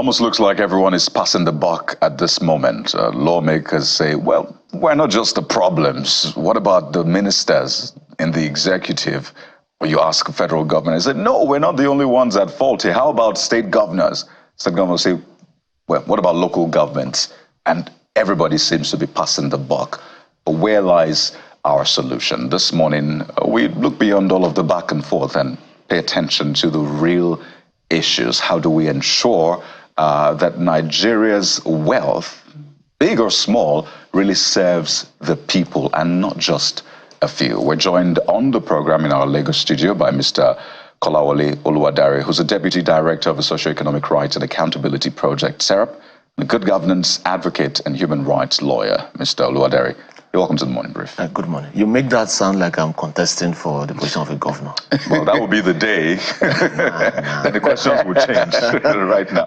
almost looks like everyone is passing the buck at this moment. Lawmakers say, well, we're not just the problems. What about the ministers in the executive? When you ask the federal government, they say, no, we're not the only ones at fault here. How about state governors? State governors say, well, what about local governments? And everybody seems to be passing the buck. But where lies our solution? This morning, we look beyond all of the back and forth and pay attention to the real issues. How do we ensure that Nigeria's wealth, big or small, really serves the people and not just a few? We're joined on the program in our Lagos studio by Mr. Kolawole Oluwadare, who's a Deputy Director of the Socio-Economic Rights and Accountability Project, SERAP, a good governance advocate and human rights lawyer. Mr. Oluwadare, you're welcome to the Morning Brief. Good morning. You make that sound like I'm contesting for the position of a governor. Well, that would be the day. Then the questions would change right now.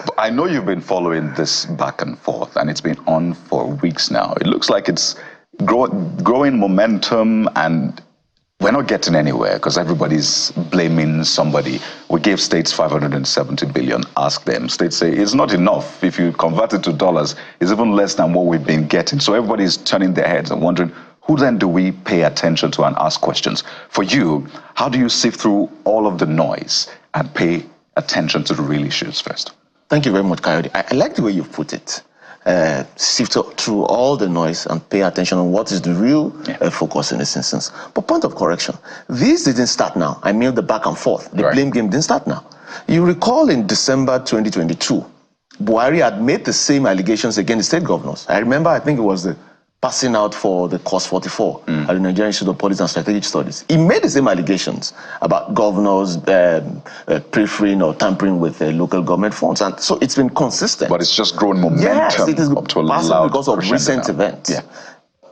But I know you've been following this back and forth, and it's been on for weeks now. It looks like it's growing momentum, and we're not getting anywhere because everybody's blaming somebody. We gave states 570 billion. Ask them. States say it's not enough. If you convert it to dollars, it's even less than what we've been getting. So everybody's turning their heads and wondering, who then do we pay attention to and ask questions? For you, how do you sift through all of the noise and pay attention to the real issues first? Thank you very much, Coyote. I like the way you put it. Sift through all the noise and pay attention on what is the real focus in this instance. But point of correction, this didn't start now. I mean the back and forth. The blame game didn't start now. You recall in December 2022, Buhari had made the same allegations against the state governors. I remember, I think it was the passing out for the course 44 at the Nigerian Institute of Politics and Strategic Studies. He made the same allegations about governors preferring or tampering with local government funds. And so it's been consistent. But it's just grown momentum. Yes, it is up to a loud because of recent now. events. Yeah.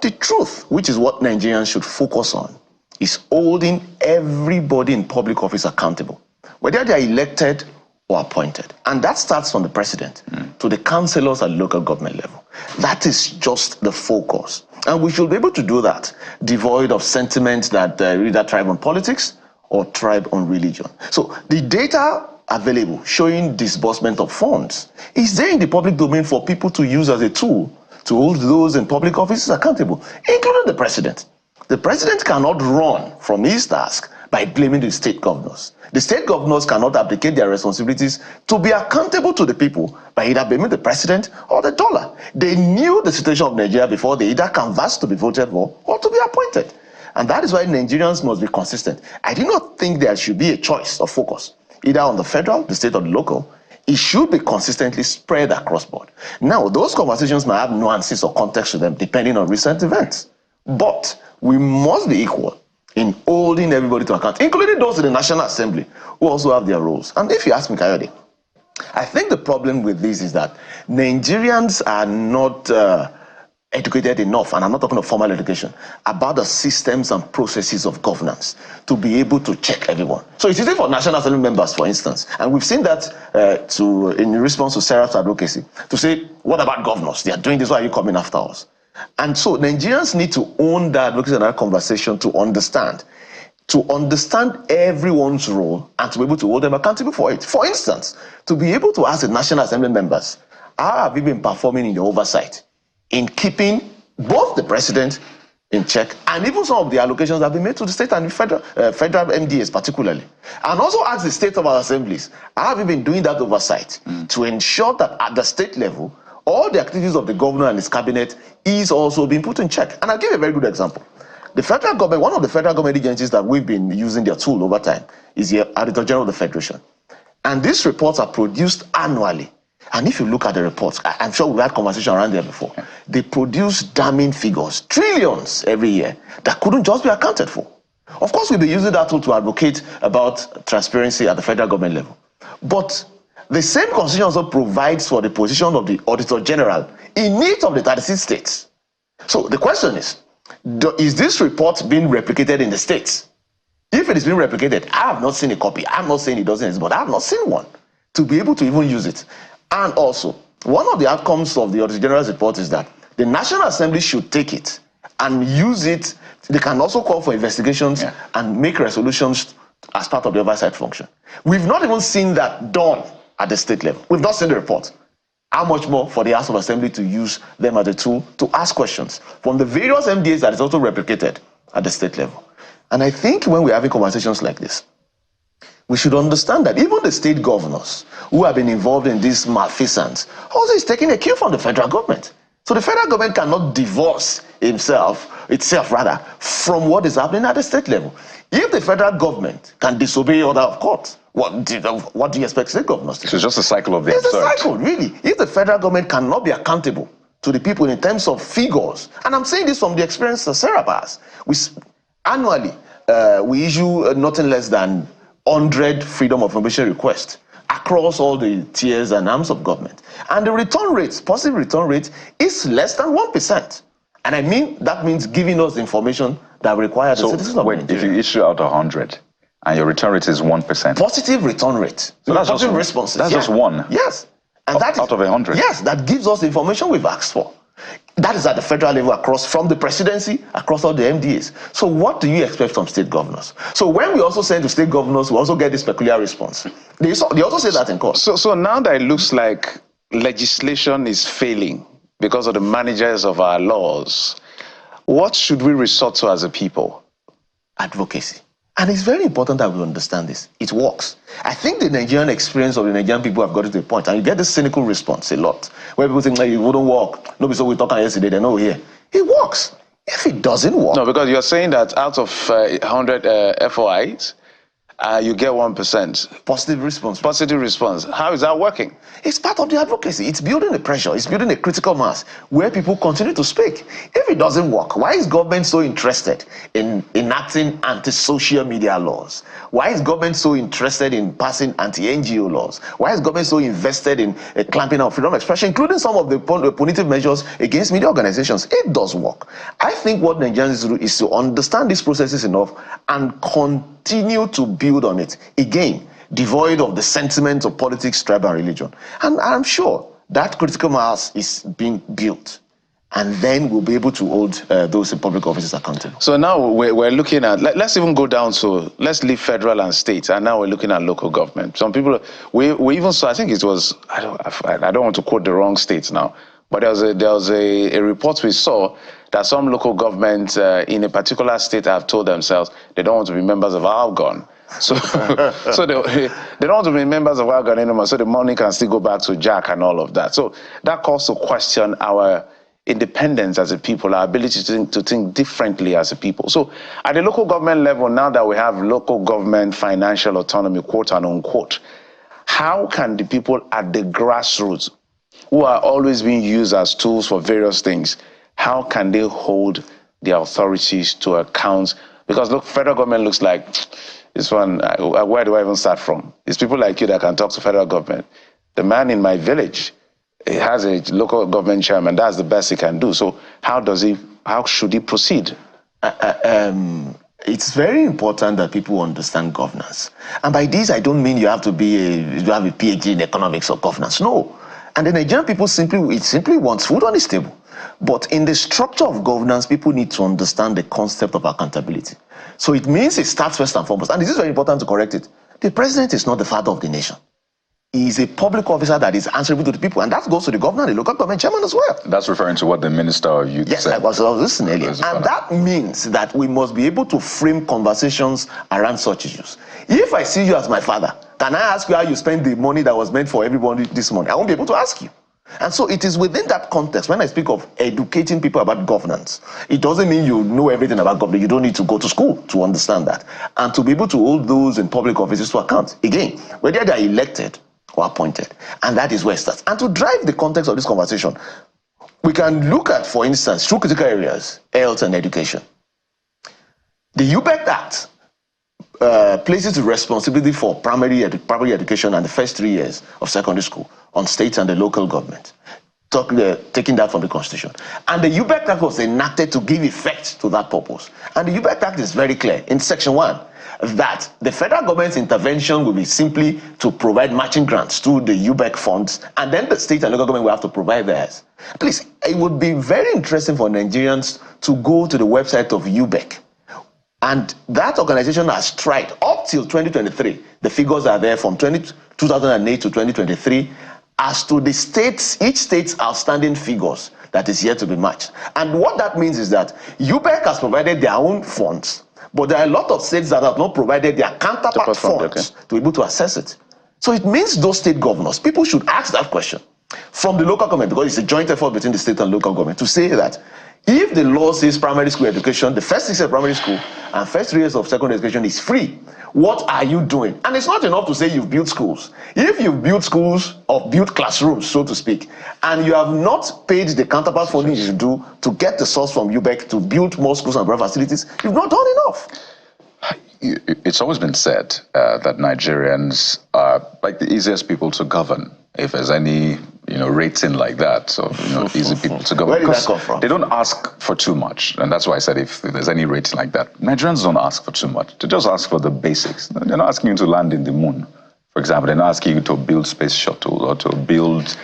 The truth, which is what Nigerians should focus on, is holding everybody in public office accountable, whether they are elected or appointed. And that starts from the president to the councillors at local government level. That is just the focus. And we should be able to do that, devoid of sentiments that either tribe on politics or tribe on religion. So the data available showing disbursement of funds is there in the public domain for people to use as a tool to hold those in public offices accountable, including the president. The president cannot run from his task by blaming the state governors. The state governors cannot abdicate their responsibilities to be accountable to the people by either blaming the president or the dollar. They knew the situation of Nigeria before they either canvassed to be voted for or to be appointed. And that is why Nigerians must be consistent. I do not think there should be a choice of focus, either on the federal, the state, or the local. It should be consistently spread across board. Now, those conversations might have nuances or context to them depending on recent events. But we must be equal in holding everybody to account, including those in the National Assembly who also have their roles. And if you ask me, Coyote, I think the problem with this is that Nigerians are not educated enough, and I'm not talking of formal education, about the systems and processes of governance to be able to check everyone. So it's easy for National Assembly members, for instance, and we've seen that in response to SERAP's advocacy, to say, what about governors? They are doing this, why are you coming after us? And so Nigerians need to own that advocacy and that conversation to understand everyone's role and to be able to hold them accountable for it. For instance, to be able to ask the National Assembly members, how have you been performing in the oversight in keeping both the president in check and even some of the allocations that have been made to the state and the federal MDAs particularly. And also ask the state of our assemblies, how have you been doing that oversight to ensure that at the state level, all the activities of the governor and his cabinet is also being put in check. And I'll give you a very good example. The federal government, one of the federal government agencies that we've been using their tool over time is the Auditor General of the Federation. And these reports are produced annually. And if you look at the reports, I'm sure we've had conversation around there before, they produce damning figures, trillions every year, that couldn't just be accounted for. Of course, we'll be using that tool to advocate about transparency at the federal government level. But the same constitution also provides for the position of the Auditor General in each of the 36 states. So the question is this report being replicated in the states? If it is being replicated, I have not seen a copy. I'm not saying it doesn't exist, but I have not seen one to be able to even use it. And also, one of the outcomes of the Auditor General's report is that the National Assembly should take it and use it. They can also call for investigations and make resolutions as part of the oversight function. We've not even seen that done at the state level. We've not seen the report. How much more for the House of Assembly to use them as a tool to ask questions from the various MDAs that is also replicated at the state level. And I think when we're having conversations like this, we should understand that even the state governors who have been involved in these malfeasance also is taking a cue from the federal government. So the federal government cannot divorce itself from what is happening at the state level. If the federal government can disobey order of court, what do you expect state governors to do? It's just a cycle of the absurd. It's a cycle, really. If the federal government cannot be accountable to the people in terms of figures, and I'm saying this from the experience that SERAP has, annually we issue nothing less than 100 freedom of information requests across all the tiers and arms of government. And the return rate, positive return rate, is less than 1%. And I mean, that means giving us information that we require the citizens of Nigeria. If you issue out 100 and your return rate is 1%. Positive return rate. So that's positive just responses. That's just one. Yes. And that is out of 100. Yes, that gives us the information we've asked for. That is at the federal level across, from the presidency, across all the MDAs. So what do you expect from state governors? So when we also send to state governors, we also get this peculiar response. They also say that in court. So now that it looks like legislation is failing because of the managers of our laws, what should we resort to as a people? Advocacy. And it's very important that we understand this. It works. I think the Nigerian experience of the Nigerian people have got to the point, and you get this cynical response a lot, where people think, like, it wouldn't work. Nobody saw we talking yesterday, they know here. It works. If it doesn't work... No, because you're saying that out of 100 FOIs, you get 1%. Positive response. Positive response. How is that working? It's part of the advocacy. It's building the pressure. It's building a critical mass where people continue to speak. If it doesn't work, why is government so interested in enacting anti-social media laws? Why is government so interested in passing anti-NGO laws? Why is government so invested in clamping on freedom of expression, including some of the punitive measures against media organizations? It does work. I think what Nigerians do is to understand these processes enough and continue to build on it. Again, devoid of the sentiments of politics, tribe, and religion. And I'm sure that critical mass is being built. And then we'll be able to hold those in public offices accountable. So now we're looking at, let's even go down to, let's leave federal and state, and now we're looking at local government. Some people, we even saw, I think it was, I don't want to quote the wrong states now, but there was a report we saw that some local governments in a particular state have told themselves they don't want to be members of Algon. So, so they don't want to be members of Algon anymore, so the money can still go back to Jack and all of that. So that calls to question our independence as a people, our ability to think differently as a people. So at the local government level, now that we have local government financial autonomy, quote and unquote, how can the people at the grassroots, who are always being used as tools for various things, how can they hold the authorities to account? Because look, federal government looks like this one, where do I even start from? It's people like you that can talk to federal government. The man in my village, he has a local government chairman. That's the best he can do. So how should he proceed? It's very important that people understand governance. And by this, I don't mean you have to have a PhD in economics or governance. No. And the Nigerian people simply wants food on the table. But in the structure of governance, people need to understand the concept of accountability. So it means it starts first and foremost. And this is very important to correct it. The president is not the father of the nation. He is a public officer that is answerable to the people. And that goes to the governor and the local government chairman as well. That's referring to what the Minister of Youth said. Yes, I was listening earlier. And that means that we must be able to frame conversations around such issues. If I see you as my father, can I ask you how you spend the money that was meant for everybody this morning? I won't be able to ask you. And so it is within that context, when I speak of educating people about governance, it doesn't mean you know everything about governance. You don't need to go to school to understand that. And to be able to hold those in public offices to account, again, whether they are elected or appointed. And that is where it starts. And to drive the context of this conversation, we can look at, for instance, two critical areas, health and education. The UBEC Act places the responsibility for primary education and the first 3 years of secondary school on states and the local government, taking that from the Constitution. And the UBEC Act was enacted to give effect to that purpose. And the UBEC Act is very clear in Section 1 that the federal government's intervention will be simply to provide matching grants to the UBEC funds, and then the state and local government will have to provide theirs. Please, it would be very interesting for Nigerians to go to the website of UBEC. And that organization has tried up till 2023. The figures are there from 2008 to 2023 as to the states, each state's outstanding figures that is yet to be matched. And what that means is that UBEC has provided their own funds, but there are a lot of states that have not provided their counterpart funds to be able to assess it. So it means those state governors, people should ask that question from the local government, because it's a joint effort between the state and local government, to say that if the law says primary school education, the first 6 years of primary school and first 3 years of secondary education is free, what are you doing? And it's not enough to say you've built schools. If you've built schools or built classrooms, so to speak, and you have not paid the counterpart funding you should do to get the source from UBEC to build more schools and private facilities, you've not done enough. It's always been said that Nigerians are like the easiest people to govern. If there's any, rating like that, so easy people to govern. Where did that come from? They don't ask for too much, and that's why I said if there's any rating like that, Nigerians don't ask for too much. They just ask for the basics. They're not asking you to land in the moon, for example. They're not asking you to build space shuttle or to build,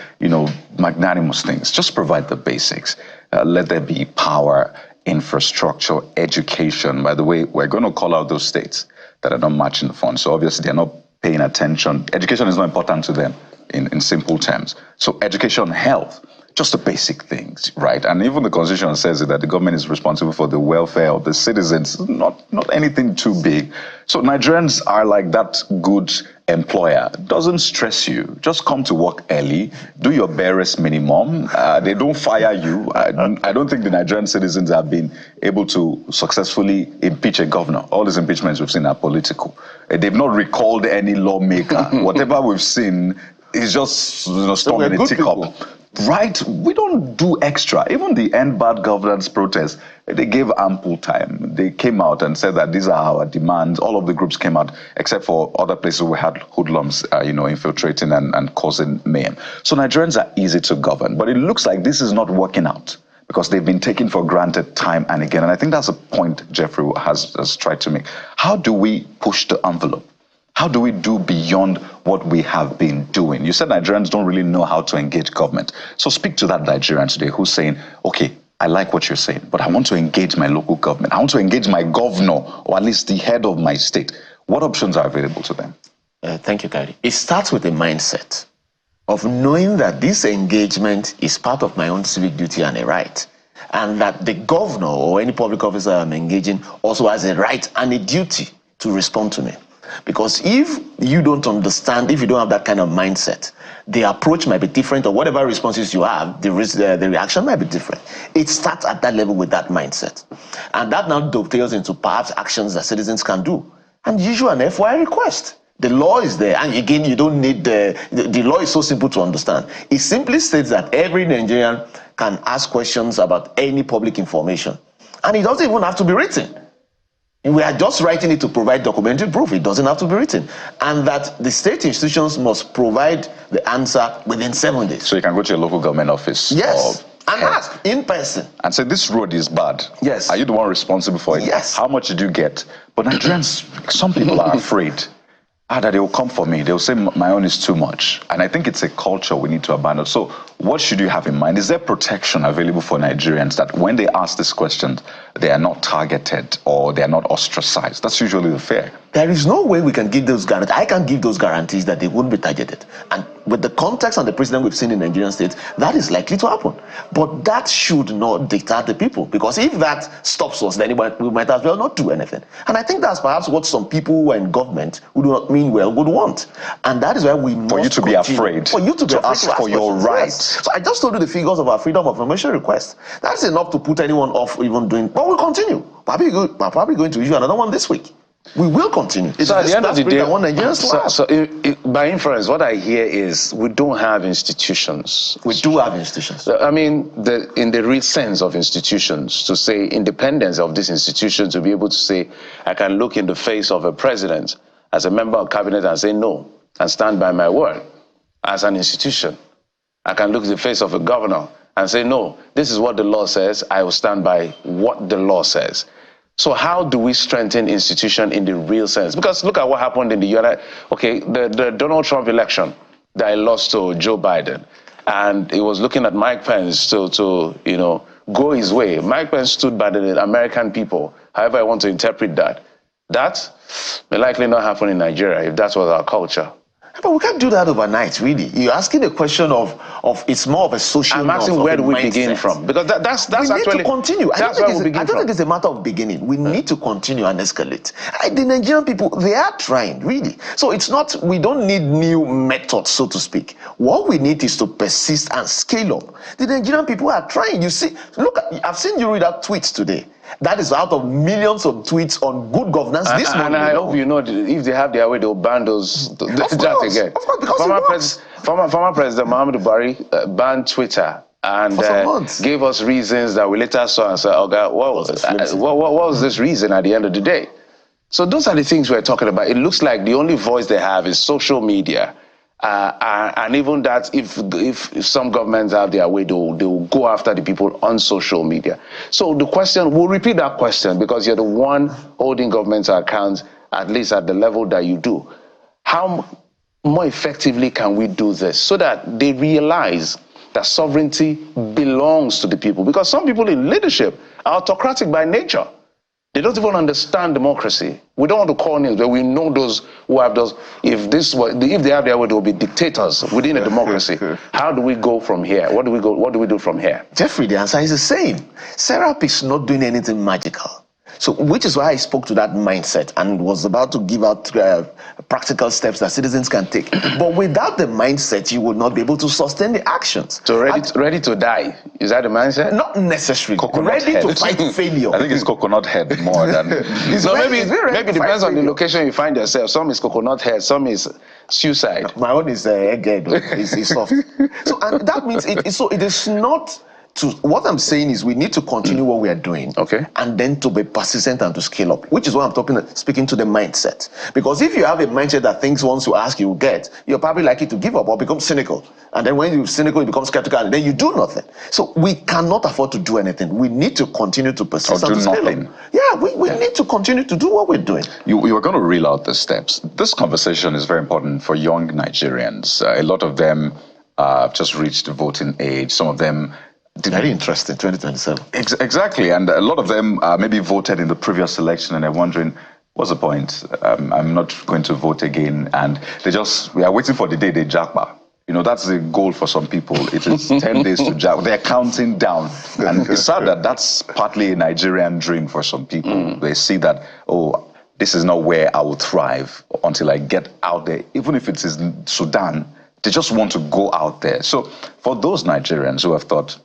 magnanimous things. Just provide the basics. Let there be power, infrastructure, education. By the way, we're going to call out those states that are not matching the funds. So obviously they're not paying attention. Education is not important to them in simple terms. So education, health, just the basic things, right? And even the Constitution says that the government is responsible for the welfare of the citizens, not anything too big. So Nigerians are like that good employer. Doesn't stress you. Just come to work early, do your barest minimum. They don't fire you. I don't think the Nigerian citizens have been able to successfully impeach a governor. All these impeachments we've seen are political. They've not recalled any lawmaker. Whatever we've seen is just storming a teacup. Right? We don't do extra. Even the End Bad Governance protest, they gave ample time. They came out and said that these are our demands. All of the groups came out, except for other places where we had hoodlums, infiltrating and causing mayhem. So Nigerians are easy to govern, but it looks like this is not working out because they've been taken for granted time and again. And I think that's a point Jeffrey has tried to make. How do we push the envelope? How do we do beyond what we have been doing? You said Nigerians don't really know how to engage government. So speak to that Nigerian today who's saying, okay, I like what you're saying, but I want to engage my local government. I want to engage my governor, or at least the head of my state. What options are available to them? Thank you, Gary. It starts with a mindset of knowing that this engagement is part of my own civic duty and a right, and that the governor or any public officer I'm engaging also has a right and a duty to respond to me. Because if you don't understand, if you don't have that kind of mindset, the approach might be different, or whatever responses you have, the reaction might be different. It starts at that level with that mindset. And that now dovetails into perhaps actions that citizens can do. And issue an FYI request. The law is there. And again, you don't need the law is so simple to understand. It simply states that every Nigerian can ask questions about any public information. And it doesn't even have to be written. We are just writing it to provide documentary proof. It doesn't have to be written. And that the state institutions must provide the answer within 7 days. So you can go to your local government office. Yes. And ask in person. And say, this road is bad. Yes. Are you the one responsible for it? Yes. How much did you get? But Nigerians, some people are afraid. That they will come for me. They'll say my own is too much. And I think it's a culture we need to abandon. So what should you have in mind? Is there protection available for Nigerians that when they ask this question, they are not targeted or they are not ostracized? That's usually the fear. There is no way we can give those guarantees. I can give those guarantees that they wouldn't be targeted. And with the context and the precedent we've seen in Nigerian states, that is likely to happen. But that should not dictate the people. Because if that stops us, then we might as well not do anything. And I think that's perhaps what some people who are in government who do not mean well would want. And that is why we must For you to be afraid. For you to ask for your rights. So I just told you the figures of our freedom of information request. That's enough to put anyone off even doing, but we'll continue. We're probably going to issue another one this week. We will continue. So at the end of the day, so by inference, what I hear is we don't have institutions. We do have institutions. I mean, in the real sense of institutions, to say independence of this institution, to be able to say, I can look in the face of a president as a member of cabinet and say no, and stand by my word. As an institution, I can look in the face of a governor and say, no, this is what the law says. I will stand by what the law says. So how do we strengthen institution in the real sense? Because look at what happened in the the Donald Trump election that he lost to Joe Biden. And he was looking at Mike Pence to go his way. Mike Pence stood by the American people however I want to interpret that, that may likely not happen in Nigeria if that was our culture. But we can't do that overnight, really. You're asking the question of it's more of a social. I'm asking where do we begin from? Because that's we actually need to continue. I don't think it's a matter of beginning. We need to continue and escalate. The Nigerian people, they are trying, really. So it's not, we don't need new methods, so to speak. What we need is to persist and scale up. The Nigerian people are trying. You see, look, I've seen you read that tweet today. That is out of millions of tweets on good governance this morning. And I hope you know, if they have their way, they'll ban those again. Of course, because former President Muhammadu Buhari banned Twitter and gave us reasons that we later saw and said, oh God, what was this reason at the end of the day? So those are the things we're talking about. It looks like the only voice they have is social media. And even that, if some governments have their way, they'll go after the people on social media. So the question, we'll repeat that question because you're the one holding government's accounts, at least at the level that you do. How more effectively can we do this so that they realize that sovereignty belongs to the people? Because some people in leadership are autocratic by nature. They don't even understand democracy. We don't want to call names, but we know those who have those. If they have their way, they will be dictators within a democracy. How do we go from here? What do we do from here? Jeffrey, the answer is the same. SERAP is not doing anything magical. So, which is why I spoke to that mindset and was about to give out practical steps that citizens can take. But without the mindset, you would not be able to sustain the actions. So ready to die, is that the mindset? Not necessarily. Ready to fight failure. I think it's coconut head more than... maybe depends on the location you find yourself. Some is coconut head, some is suicide. My own is egghead. It's soft. So, and that means it is not... what I'm saying is we need to continue what we are doing, and then to be persistent and to scale up, which is what I'm speaking to the mindset. Because if you have a mindset that thinks once you ask, you get, you're probably likely to give up or become cynical. And then when you're cynical, you become skeptical, and then you do nothing. So we cannot afford to do anything. We need to continue to persist and to scale up. Yeah, we need to continue to do what we're doing. You are going to reel out the steps. This conversation is very important for young Nigerians. A lot of them just reached voting age. Some of them... Very interesting, 2027. Exactly, and a lot of them maybe voted in the previous election and they're wondering, what's the point? I'm not going to vote again. And we are waiting for the day they jackpot. You know, that's the goal for some people. It is 10 days to jackpot. They're counting down. And it's sad that that's partly a Nigerian dream for some people. They see that, oh, this is not where I will thrive until I get out there. Even if it is Sudan, they just want to go out there. So for those Nigerians who have thought,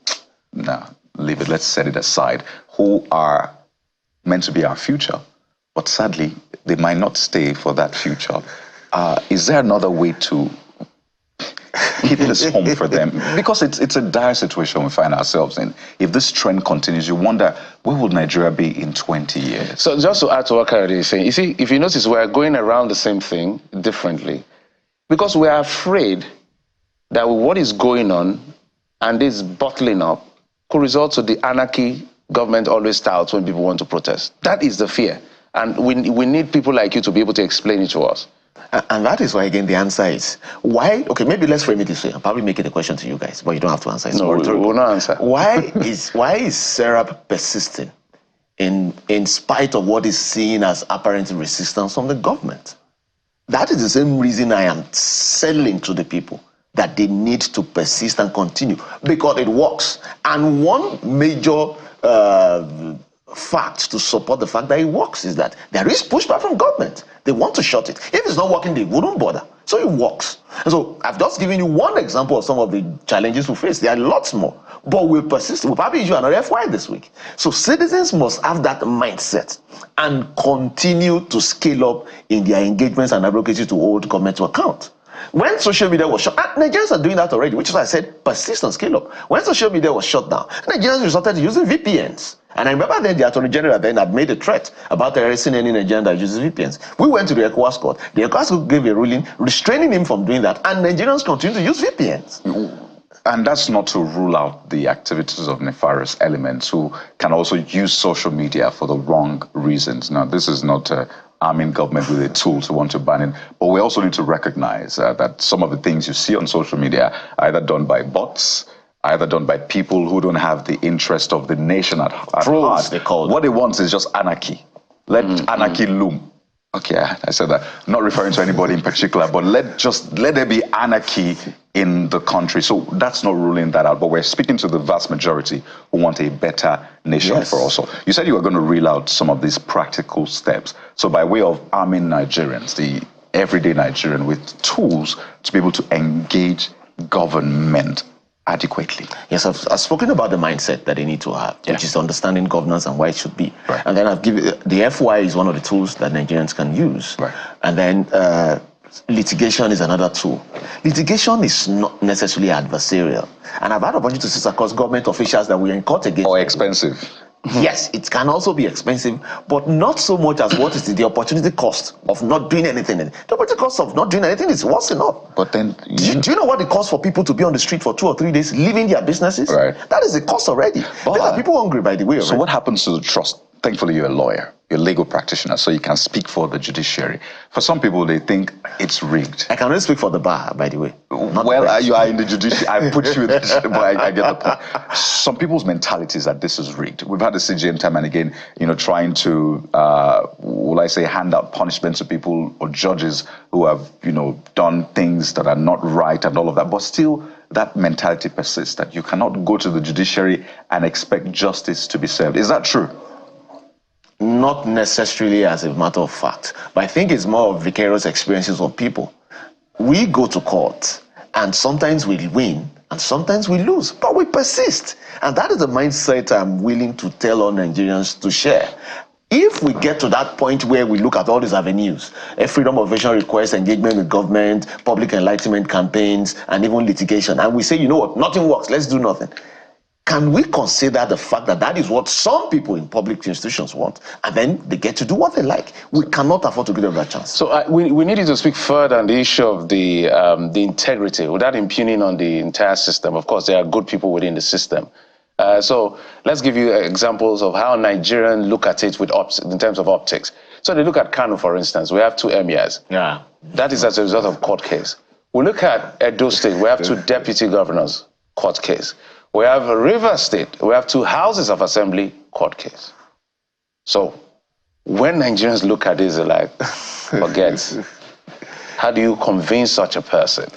nah, leave it, let's set it aside, who are meant to be our future, but sadly, they might not stay for that future. Is there another way to hit this home for them? Because it's a dire situation we find ourselves in. If this trend continues, you wonder, where will Nigeria be in 20 years? So just to add to what Kayode is saying, you see, if you notice, we're going around the same thing differently. Because we are afraid that what is going on and this bottling up could result to the anarchy government always starts when people want to protest. That is the fear. And we need people like you to be able to explain it to us. And that is why, again, the answer is why. Okay, maybe let's frame it this way. I'll probably make it a question to you guys, but you don't have to answer. It's no, we will not answer. Why is SERAP persisting in spite of what is seen as apparent resistance from the government? That is the same reason I am selling to the people that they need to persist and continue, because it works. And one major fact to support the fact that it works is that there is pushback from government. They want to shut it. If it's not working, they wouldn't bother. So it works. And so I've just given you one example of some of the challenges we face. There are lots more, but we'll persist. We'll probably issue another FY this week. So citizens must have that mindset and continue to scale up in their engagements and advocacy to hold government to account. When social media was shut, Nigerians are doing that already, which is why I said persist and scale up. When social media was shut down, Nigerians resorted to using VPNs. And I remember then the Attorney General then had made a threat about arresting any Nigerian that uses VPNs. We went to the ECOWAS court. The ECOWAS court gave a ruling restraining him from doing that, and Nigerians continue to use VPNs. And that's not to rule out the activities of nefarious elements who can also use social media for the wrong reasons. Now, this is not arming government with a tool to want to ban it, but we also need to recognize that some of the things you see on social media are either done by bots, either done by people who don't have the interest of the nation at heart. They call what they want is just anarchy. Let anarchy loom. Okay, I said that. Not referring to anybody in particular, but let there be anarchy in the country. So that's not ruling that out. But we're speaking to the vast majority who want a better nation for us all. You said you were going to reel out some of these practical steps. So by way of arming Nigerians, the everyday Nigerian, with tools to be able to engage government adequately. Yes, I've spoken about the mindset that they need to have, which is understanding governance and why it should be. Right. And then I've given the FY is one of the tools that Nigerians can use. Right. And then litigation is another tool. Litigation is not necessarily adversarial. And I've had a bunch of cases across government officials that we are in court against. Or expensive. Yes, it can also be expensive, but not so much as what is the opportunity cost of not doing anything. The opportunity cost of not doing anything is worse enough. But then... Do you know what it costs for people to be on the street for 2 or 3 days, leaving their businesses? Right. That is the cost already. But, there are people hungry, by the way. So what happens to the trust? Thankfully, you're a lawyer. You're a legal practitioner, so you can speak for the judiciary. For some people, they think it's rigged. I can only speak for the bar, by the way. Well, you are in the judiciary. I put you in the but I get the point. Some people's mentality is that this is rigged. We've had the CJM time and again, trying to, will I say, hand out punishment to people or judges who have, done things that are not right and all of that. But still, that mentality persists that you cannot go to the judiciary and expect justice to be served. Is that true? Not necessarily as a matter of fact, but I think it's more of vicarious experiences of people. We go to court, and sometimes we win, and sometimes we lose, but we persist. And that is the mindset I'm willing to tell all Nigerians to share. If we get to that point where we look at all these avenues, a freedom of information request, engagement with government, public enlightenment campaigns, and even litigation, and we say, you know what, nothing works, let's do nothing. Can we consider the fact that that is what some people in public institutions want, and then they get to do what they like? We cannot afford to give them that chance. So we need you to speak further on the issue of the integrity, without impugning on the entire system. Of course, there are good people within the system. So let's give you examples of how Nigerians look at it in terms of optics. So they look at Kano, for instance. We have 2 emirs. Yeah. That is as a result of court case. We look at Edo State. We have 2 deputy governors, court case. We have River State. We have 2 houses of assembly, court case. So when Nigerians look at this, they're like, forget. How do you convince such a person?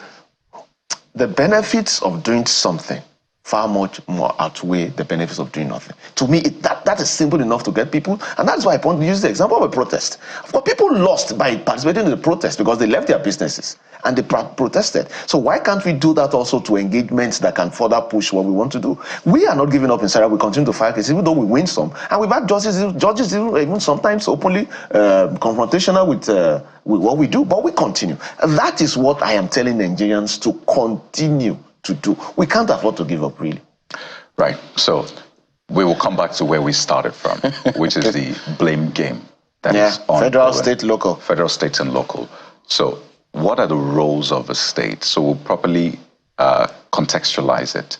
The benefits of doing something far much more outweigh the benefits of doing nothing. To me, that is simple enough to get people, and that's why I want to use the example of a protest. Of course, people lost by participating in the protest because they left their businesses and they protested. So why can't we do that also to engagements that can further push what we want to do? We are not giving up in SERAP. We continue to fight cases, even though we win some. And we've had judges even sometimes openly confrontational with what we do, but we continue. And that is what I am telling Nigerians to continue to do. We can't afford to give up, really. Right. So we will come back to where we started from, which is the blame game. That is on federal, state, local. Federal, state, and local. So what are the roles of a state? So we'll properly contextualize it.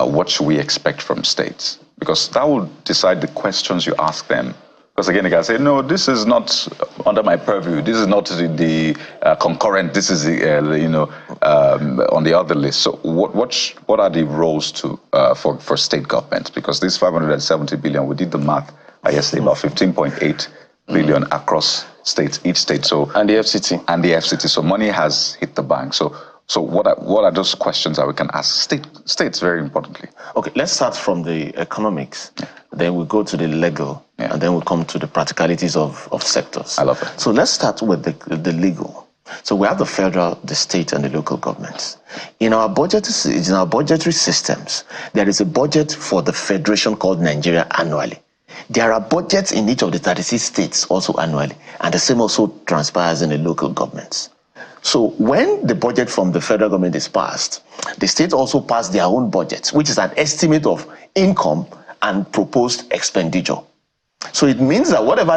What should we expect from states? Because that will decide the questions you ask them. Because again, they can say, no, this is not under my purview. This is not the concurrent. This is the, on the other list. So what are the roles for state government? Because this 570 billion, we did the math yesterday, about 15.8 billion across states, each state. So and the FCT. And the FCT. So money has hit the bank. So what are those questions that we can ask states very importantly? Okay, let's start from the economics. Then we'll go to the legal, and then we'll come to the practicalities of sectors. I love it. So let's start with the legal. So we have the federal, the state, and the local governments. In our budgetary systems, there is a budget for the federation called Nigeria annually. There are budgets in each of the 36 states also annually, and the same also transpires in the local governments. So when the budget from the federal government is passed, the states also pass their own budgets, which is an estimate of income and proposed expenditure. So it means that whatever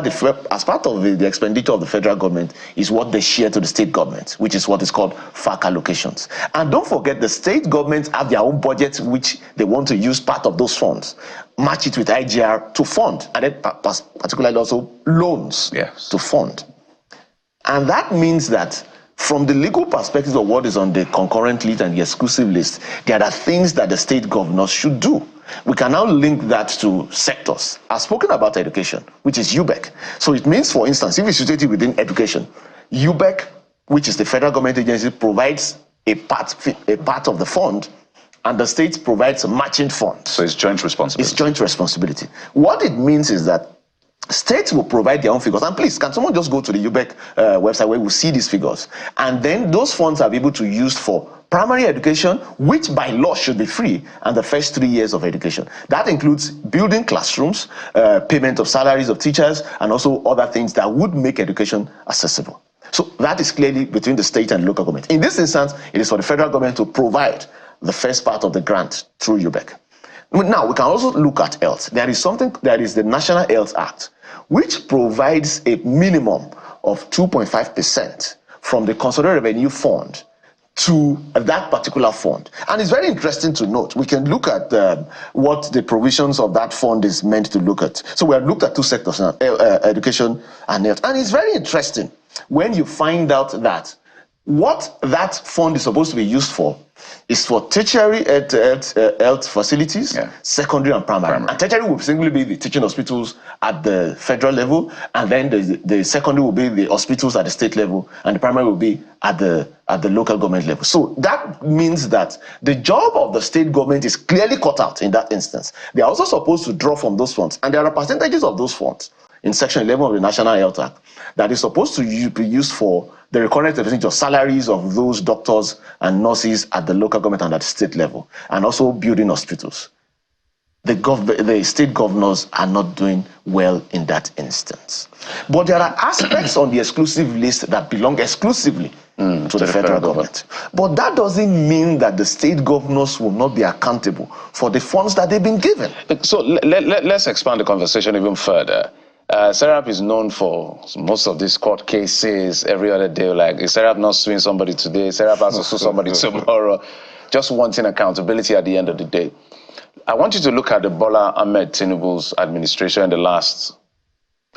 as part of the expenditure of the federal government is what they share to the state government, which is what is called FAC allocations. And don't forget, the state governments have their own budgets, which they want to use part of those funds, match it with IGR to fund, and then particularly also loans to fund. And that means that From the legal perspective of what is on the concurrent list and the exclusive list, there are things that the state governors should do. We can now link that to sectors. I've spoken about education, which is UBEC. So it means, for instance, if it's situated within education, UBEC, which is the federal government agency, provides a part of the fund, and the state provides matching funds. So it's joint responsibility. It's joint responsibility. What it means is that states will provide their own figures. And please, can someone just go to the UBEC website where we'll see these figures? And then those funds are able to be used for primary education, which by law should be free, and the first 3 years of education. That includes building classrooms, payment of salaries of teachers, and also other things that would make education accessible. So that is clearly between the state and local government. In this instance, it is for the federal government to provide the first part of the grant through UBEC. Now, we can also look at health. There is the National Health Act, which provides a minimum of 2.5% from the Consolidated Revenue Fund to that particular fund. And it's very interesting to note. We can look at what the provisions of that fund is meant to look at. So we have looked at two sectors now, education and health. And it's very interesting when you find out that what that fund is supposed to be used for is for tertiary health facilities, secondary and primary. And tertiary will simply be the teaching hospitals at the federal level, and then the secondary will be the hospitals at the state level, and the primary will be at the local government level. So that means that the job of the state government is clearly cut out in that instance. They are also supposed to draw from those funds, and there are percentages of those funds in Section 11 of the National Health Act that is supposed to be used for the recurrent percentage of salaries of those doctors and nurses at the local government and at the state level, and also building hospitals. The state governors are not doing well in that instance. But there are aspects on the exclusive list that belong exclusively to the federal government. But that doesn't mean that the state governors will not be accountable for the funds that they've been given. So let's expand the conversation even further. SERAP is known for most of these court cases every other day. Like, is SERAP not suing somebody today? SERAP has to sue somebody tomorrow. Just wanting accountability at the end of the day. I want you to look at the Bola Ahmed Tinubu's administration in the last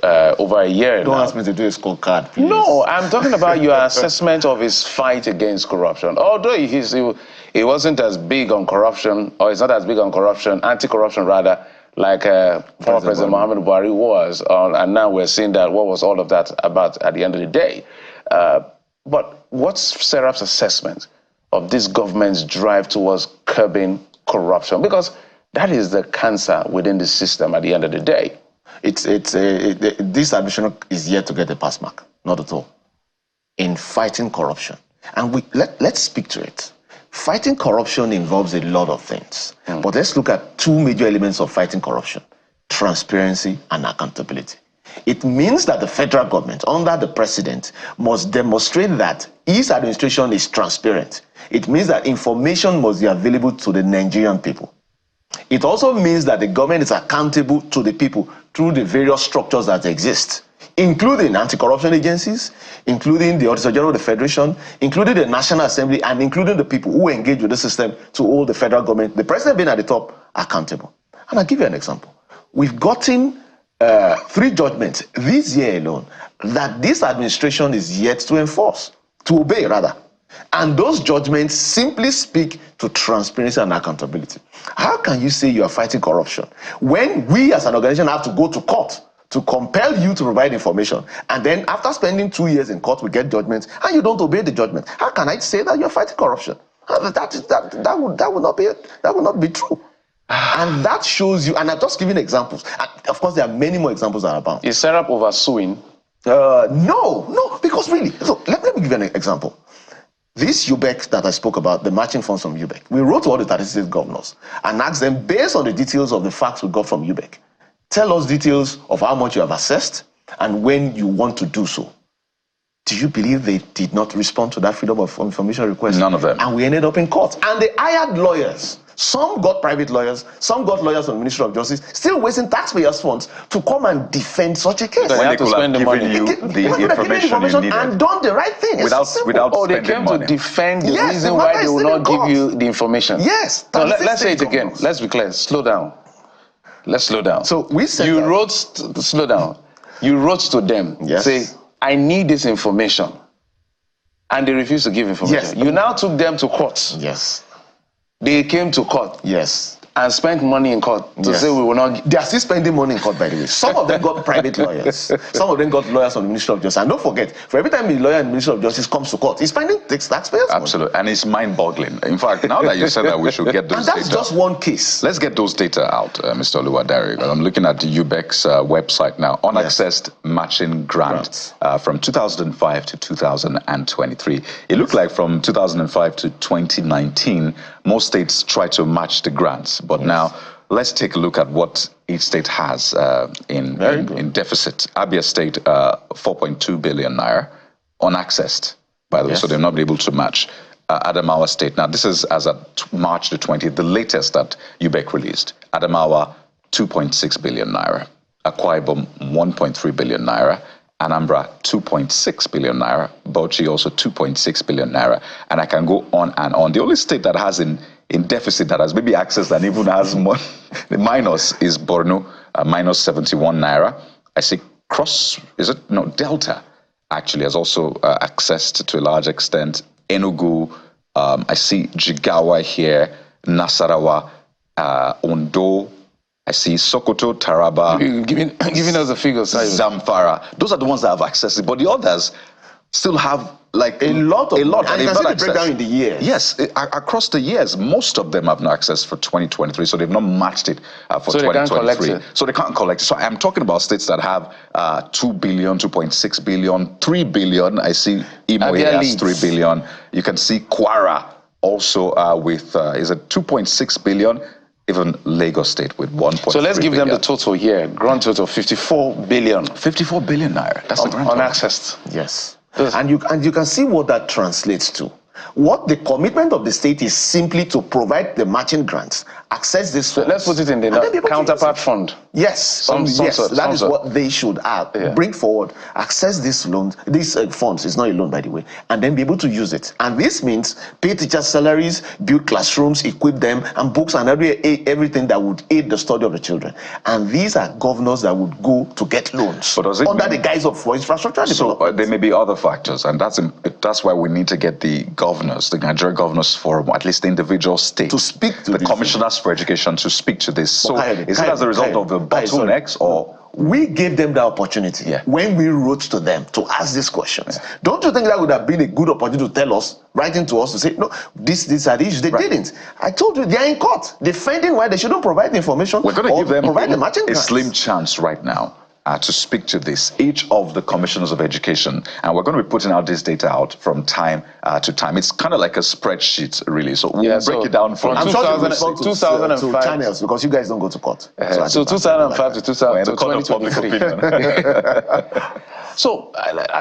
over a year. Don't ask me to do a scorecard, please. No, I'm talking about your assessment of his fight against corruption. Although he wasn't as big on corruption, or he's not as big on corruption, anti-corruption rather, like former President Muhammadu Buhari was, and now we're seeing that what was all of that about at the end of the day. But what's SERAP's assessment of this government's drive towards curbing corruption? Because that is the cancer within the system at the end of the day. This administration is yet to get a pass mark, not at all, in fighting corruption. And let's speak to it. Fighting corruption involves a lot of things. But let's look at two major elements of fighting corruption: transparency and accountability. It means that the federal government, under the president, must demonstrate that his administration is transparent. It means that information must be available to the Nigerian people. It also means that the government is accountable to the people through the various structures that exist, including anti-corruption agencies, including the Auditor General of the Federation, including the National Assembly, and including the people who engage with the system to hold the federal government, the president being at the top, accountable. And I'll give you an example. We've gotten 3 judgments this year alone that this administration is yet to enforce, to obey rather. And those judgments simply speak to transparency and accountability. How can you say you are fighting corruption when we as an organization have to go to court to compel you to provide information, and then after spending 2 years in court we get judgments and you don't obey the judgment? How can I say that you're fighting corruption? That would not be true. And that shows you, and I'm just giving examples. And of course, there are many more examples that are abound. Is SERAP oversuing? No, because really, so let me give you an example. This UBEC that I spoke about, the matching funds from UBEC, we wrote to all the 36 governors and asked them, based on the details of the facts we got from UBEC, tell us details of how much you have assessed and when you want to do so. Do you believe they did not respond to that freedom of information request? None of them. And we ended up in court. And they hired lawyers. Some got private lawyers, some got lawyers from the Ministry of Justice, still wasting taxpayers' funds to come and defend such a case. They have to spend the money. You the information you needed. And done the right thing. Without they came money. to defend the Yes, reason the why matter they is will still not in give court. you the information. Yes. So let's say it again. Let's be clear. Slow down. Let's slow down. So we said you that. wrote, slow down. You wrote to them, Yes. say, I need this information. and they refused to give information. Yes. You now took them to court. Yes. They came to court. Yes. And spent money in court to say we will not. They are still spending money in court, by the way. Some of them got private lawyers. Some of them got lawyers from the Ministry of Justice. And don't forget, for every time a lawyer in the Ministry of Justice comes to court, he's spending taxpayers' money. Absolutely. And it's mind-boggling. In fact, now that you said that we should get those data. And that's just one case. Let's get those data out, Mr. Oluwadari. I'm looking at the UBEC's website now. Unaccessed matching grants from 2005 to 2023. It looked like from 2005 to 2019, most states tried to match the grants. But now, let's take a look at what each state has in deficit. Abia State, 4.2 billion naira, unaccessed, by the way, so they're not able to match. Adamawa State, now this is as of March the 20th, the latest that UBEC released. Adamawa, 2.6 billion naira. Akwa Ibom, 1.3 billion naira. Anambra, 2.6 billion naira. Bauchi, also 2.6 billion naira. And I can go on and on. The only state that has in deficit that has maybe accessed and even has more, the minus is Borno, minus 71 naira. I see Delta actually has also accessed to a large extent. Enugu, I see Jigawa here, Nasarawa, Ondo, I see Sokoto, Taraba. Giving us the figures. Zamfara. Those are the ones that have accessed, but the others still have like a lot. And you can see the breakdown in the years. Yes, across the years, most of them have no access for 2023, so they've not matched it for 2023. So they can't collect it. So I'm talking about states that have 2 billion, 2.6 billion, 3 billion. I see Imo has 3 billion. You can see Kwara also with, is it 2.6 billion? Even Lagos State with 1.3 So let's give them the total here. Grand total, 54 billion. 54 billion naira. That's the grand total. Unaccessed. Yes. And you can see what that translates to. What the commitment of the state is simply to provide the matching grants, access this funds. So let's put it in the counterpart fund. Yes, that is what they should bring forward, access these loans, these funds, it's not a loan by the way, and then be able to use it. And this means pay teachers' salaries, build classrooms, equip them, and books and everything that would aid the study of the children. And these are governors that would go to get loans under the guise of infrastructure development. There may be other factors, and that's why we need to get the governors, the Nigerian Governors Forum, at least the individual states, to speak to the commissioners for education to speak to this. So is it as a result of the bottlenecks or? We gave them the opportunity when we wrote to them to ask these questions. Don't you think that would have been a good opportunity to tell us, writing to us to say, no, these are the issues? They didn't. I told you, they are in court defending why they shouldn't provide the information. We're going to give them a slim chance right now to speak to this, each of the commissioners of education. And we're going to be putting out this data out from time to time. It's kind of like a spreadsheet, really. So we'll break it down from 2005 to channels, because you guys don't go to court. So 2005 to 2023. So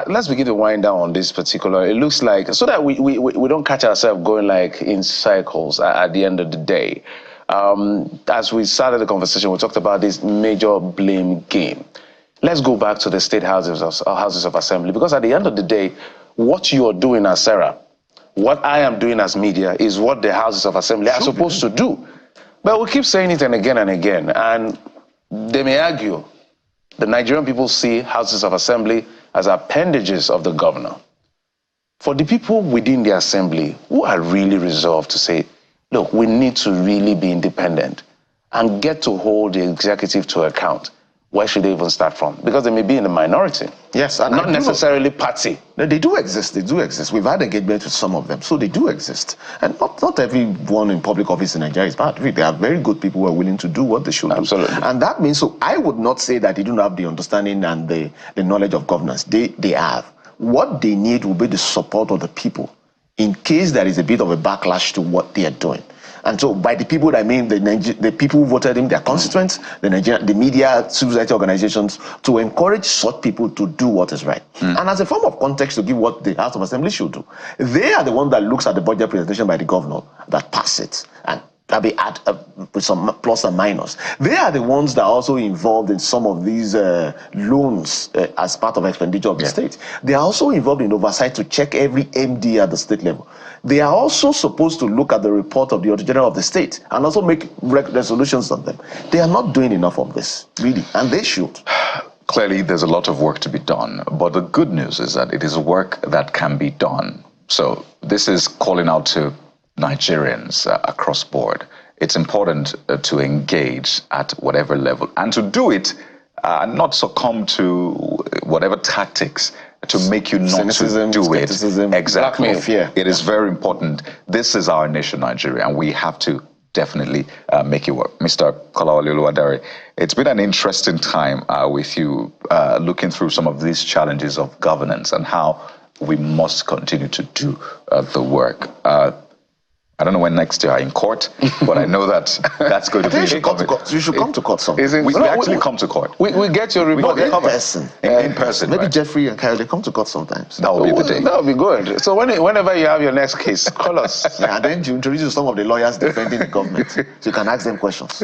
let's begin to wind down on this particular. It looks like, so that we don't catch ourselves going like in cycles at the end of the day. As we started the conversation, we talked about this major blame game. Let's go back to the state houses of assembly, because at the end of the day, what you are doing as SERAP, what I am doing as media, is what the houses of assembly are supposed to do. But we keep saying it and again, and they may argue. The Nigerian people see houses of assembly as appendages of the governor. For the people within the assembly who are really resolved to say, look, we need to really be independent and get to hold the executive to account, where should they even start from? Because they may be in the minority. Yes, and not necessarily party. No, they do exist. They do exist. We've had engagement with some of them, so they do exist. And not everyone in public office in Nigeria is bad. There are very good people who are willing to do what they should do. And that means, so I would not say that they don't have the understanding and the knowledge of governance. They have. What they need will be the support of the people in case there is a bit of a backlash to what they are doing. And so by the people, I mean the people who voted him, their constituents, the media, civil society organizations, to encourage such people to do what is right. And as a form of context to give what the House of Assembly should do, they are the one that looks at the budget presentation by the governor, that pass it, and that be add with some plus and minus. They are the ones that are also involved in some of these loans as part of expenditure of the state. They are also involved in oversight to check every MD at the state level. They are also supposed to look at the report of the Auditor General of the state and also make resolutions on them. They are not doing enough of this, really, and they should. Clearly, there's a lot of work to be done, but the good news is that it is work that can be done So this is calling out to Nigerians across board. It's important to engage at whatever level and to do it, not succumb to whatever tactics to make you not Cynicism, to do it. Exactly. Blackmail, fear. It is very important. This is our nation, Nigeria, and we have to definitely make it work. Mr. Kolawole Oluwadare, it's been an interesting time with you, looking through some of these challenges of governance and how we must continue to do the work. I don't know when next year are in court, but I know that that's going to be. You should come to court. You should come to court sometime. We actually come to court. We get your report. In person. In person. Maybe right? Jeffrey and Kyle, they come to court sometimes. That will be the day. That would be good. So whenever you have your next case, call us. Yeah, and then you introduce you to some of the lawyers defending the government, so you can ask them questions.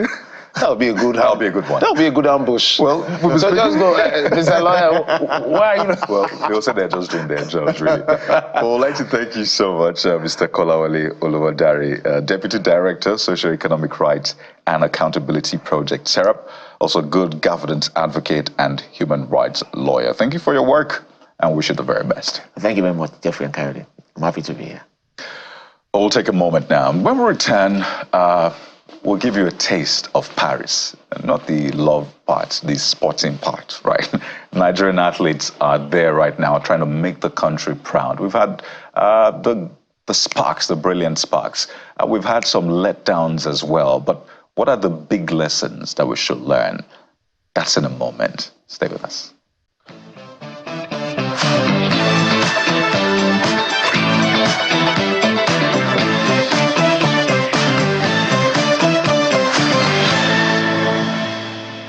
That would be a good. That would be a good one. That would be a good ambush. Well, so just go, Mr. Lawyer. Why are you? Well, they also they're just doing their jobs, really. Well, I'd like to thank you so much, Mr. Kolawole Oluwadare, Deputy Director, Socio-Economic Rights and Accountability Project, SERAP, also good governance advocate and human rights lawyer. Thank you for your work and wish you the very best. Thank you very much, Jeffrey and Kyle. I'm happy to be here. We'll take a moment now. When we return, we'll give you a taste of Paris, not the love part, the sporting part, right? Nigerian athletes are there right now trying to make the country proud. We've had the sparks, the brilliant sparks. We've had some letdowns as well, but what are the big lessons that we should learn? That's in a moment. Stay with us.